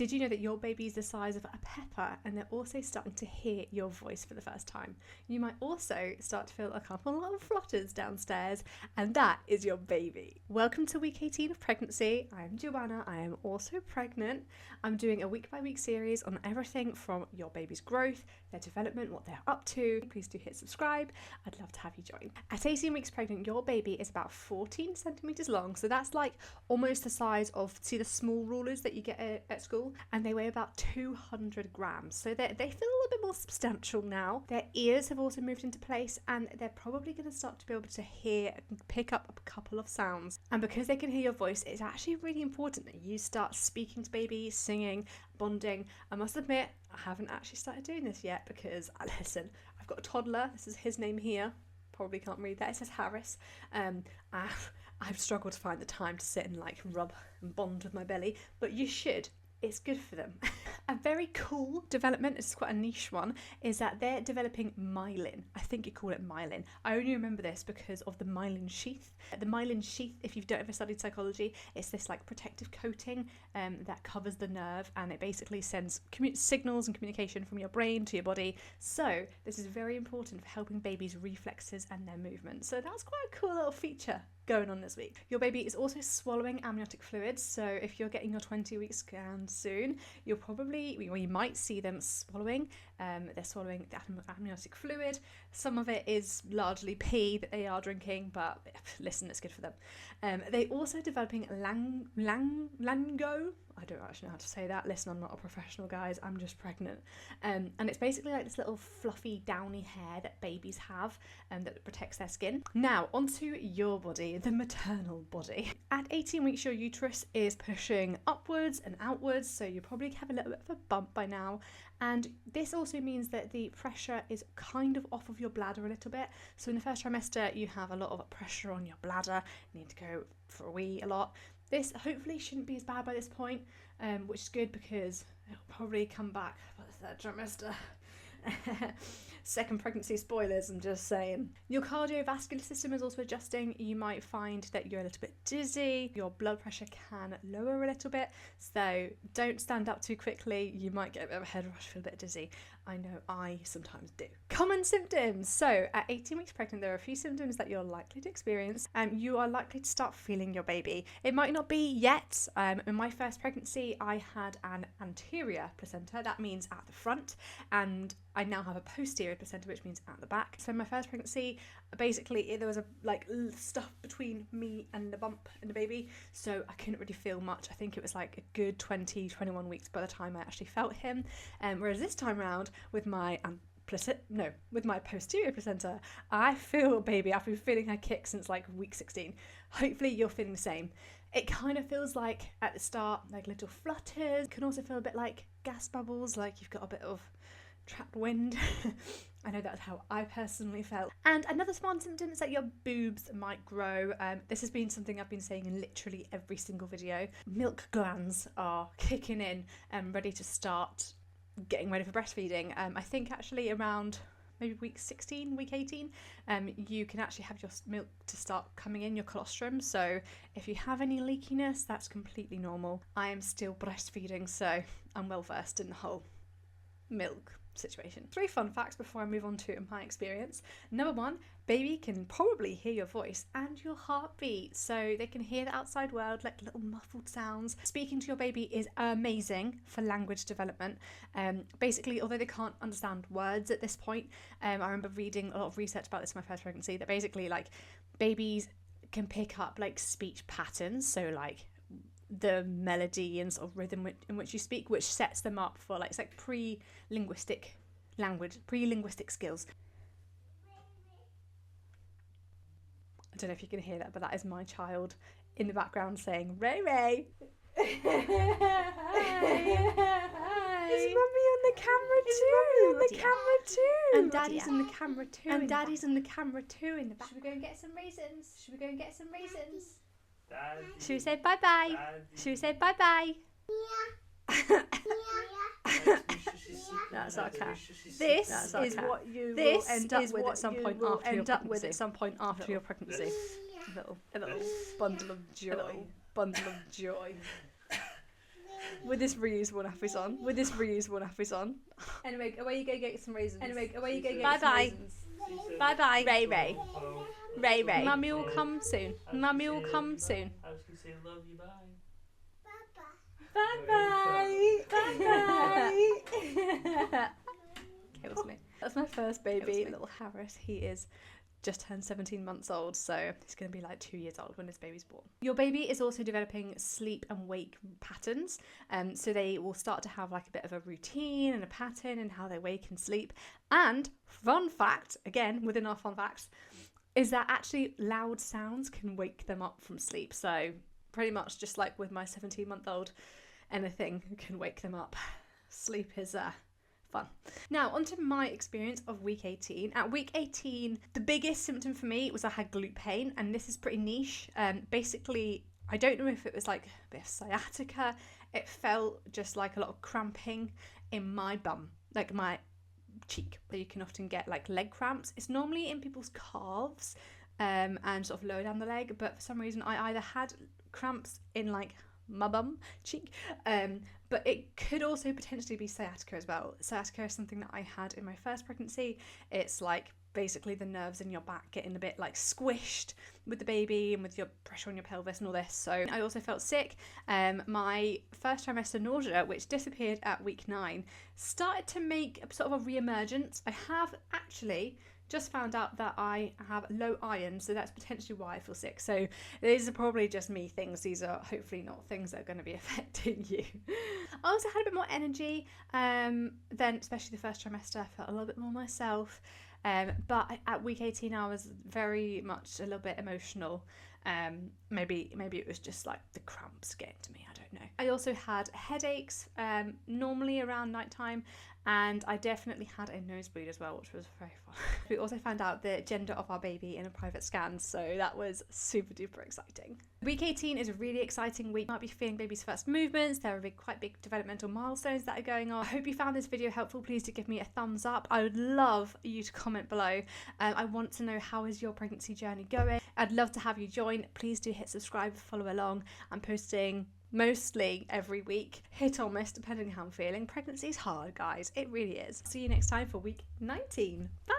Did you know that your baby is the size of a pepper and they're also starting to hear your voice for the first time? You might also start to feel a couple of flutters downstairs, and that is your baby. Welcome to week 18 of pregnancy. I'm Joanna. I am also pregnant. I'm doing a week by week series on everything from your baby's growth, their development, what they're up to. Please do hit subscribe. I'd love to have you join. At 18 weeks pregnant, your baby is about 14 centimeters long. So that's like almost the size of, see the small rulers that you get at school? And they weigh about 200 grams. So they feel a little bit more substantial now. Their ears have also moved into place, and they're probably going to start to be able to hear and pick up a couple of sounds. And because they can hear your voice, it's actually really important that you start speaking to baby, singing, bonding. I must admit, I haven't actually started doing this yet because, listen, I've got a toddler. This is his name here. Probably can't read that. It says Harris. I've struggled to find the time to sit and like rub and bond with my belly, but you should. It's good for them. A very cool development, it's quite a niche one, is that they're developing myelin. I think you call it myelin. I only remember this because of the myelin sheath. The myelin sheath, if you've ever studied psychology, it's this like protective coating that covers the nerve, and it basically sends signals and communication from your brain to your body. So this is very important for helping babies' reflexes and their movement. So that's quite a cool little feature going on this week. Your baby is also swallowing amniotic fluids, so if you're getting your 20-week scan soon, you might see them swallowing. They're swallowing the amniotic fluid. Some of it is largely pee that they are drinking, but listen, it's good for them. They're also developing lango. I don't actually know how to say that. Listen, I'm not a professional, guys. I'm just pregnant. And it's basically like this little fluffy, downy hair that babies have that protects their skin. Now, onto your body, the maternal body. At 18 weeks, your uterus is pushing upwards and outwards, so you probably have a little bit of a bump by now. And this also means that the pressure is kind of off of your bladder a little bit. So in the first trimester, you have a lot of pressure on your bladder. You need to go for a wee a lot. This hopefully shouldn't be as bad by this point, which is good because it'll probably come back for the third trimester. Second pregnancy spoilers, I'm just saying. Your cardiovascular system is also adjusting. You might find that you're a little bit dizzy. Your blood pressure can lower a little bit, so don't stand up too quickly. You might get a bit of a head rush, feel a bit dizzy. I know I sometimes do. Common symptoms. So at 18 weeks pregnant, there are a few symptoms that you're likely to experience, and you are likely to start feeling your baby. It might not be yet. In my first pregnancy, I had an anterior placenta. That means at the front, and I now have a posterior placenta, which means at the back. So in my first pregnancy, basically there was a stuff between me and the bump and the baby, so I couldn't really feel much. I think it was like a good 21 weeks by the time I actually felt him. Whereas this time around with my posterior placenta, I feel baby. I've been feeling her kick since like week 16. Hopefully you're feeling the same. It kind of feels like at the start like little flutters. It can also feel a bit like gas bubbles, like you've got a bit of trapped wind. I know that's how I personally felt. And another small symptom is that your boobs might grow. This has been something I've been saying in literally every single video. Milk glands are kicking in and ready to start getting ready for breastfeeding. I think actually around maybe week 16, week 18, you can actually have your milk to start coming in, your colostrum. So if you have any leakiness, that's completely normal. I am still breastfeeding, so I'm well versed in the whole milk situation. 3 fun facts before I move on to my experience. Number 1, baby can probably hear your voice and your heartbeat, so they can hear the outside world, like little muffled sounds. Speaking to your baby is amazing for language development. Basically, although they can't understand words at this point, I remember reading a lot of research about this in my first pregnancy, that basically like babies can pick up like speech patterns, so like the melody and sort of rhythm in which you speak, which sets them up for like, it's like pre-linguistic skills. I don't know if you can hear that, but that is my child in the background saying Ray Ray. Hi. Is Mummy on the camera too? And Daddy's in the camera too. And Daddy's in the camera too in the back. Should we go and get some raisins? Daddy. Should we say bye-bye? Should we say bye-bye? Yeah. That's our cat. This is what you will end up with at some point after your pregnancy. A little bundle of joy. With this reusable nappies on. With this reusable nappies on. Anyway, away you go get some raisins. Anyway, away you go get some raisins. Bye-bye. Ray Ray. Ray Ray. Mummy will come soon. Mummy will come soon. I was going to say love you, bye. Bye-bye. Bye-bye. Kills me. That's my first baby, little Harris. He is just turned 17 months old, so he's going to be like 2 years old when his baby's born. Your baby is also developing sleep and wake patterns, so they will start to have like a bit of a routine and a pattern in how they wake and sleep. And fun fact, again within our fun facts, is that actually loud sounds can wake them up from sleep. So pretty much just like with my 17-month-old, anything can wake them up. Sleep is fun. Now, onto my experience of week 18. At week 18, the biggest symptom for me was I had glute pain, and this is pretty niche. Basically, I don't know if it was like a bit of sciatica. It felt just like a lot of cramping in my bum, like my cheek. You can often get like leg cramps. It's normally in people's calves and sort of lower down the leg, but for some reason I either had cramps in like my bum cheek, but it could also potentially be sciatica as well. Sciatica is something that I had in my first pregnancy. It's like basically the nerves in your back getting a bit like squished with the baby and with your pressure on your pelvis and all this. So I also felt sick. My first trimester nausea, which disappeared at week 9, started to make a sort of a re-emergence. I have actually just found out that I have low iron, so that's potentially why I feel sick. So these are probably just me things. These are hopefully not things that are going to be affecting you. I also had a bit more energy, then especially the first trimester. I felt a little bit more myself. But at week 18 I was very much a little bit emotional. Maybe it was just like the cramps getting to me, I don't know. I also had headaches, normally around nighttime, and I definitely had a nosebleed as well, which was very fun. We also found out the gender of our baby in a private scan, so that was super duper exciting. Week 18 is a really exciting week. You might be feeling baby's first movements. There are quite big developmental milestones that are going on. I hope you found this video helpful. Please do give me a thumbs up. I would love you to comment below. I want to know, how is your pregnancy journey going? I'd love to have you join. Please do hit subscribe, follow along. I'm posting mostly every week, hit or miss depending on how I'm feeling. Pregnancy is hard, guys. It really is. See you next time for week 19. Bye.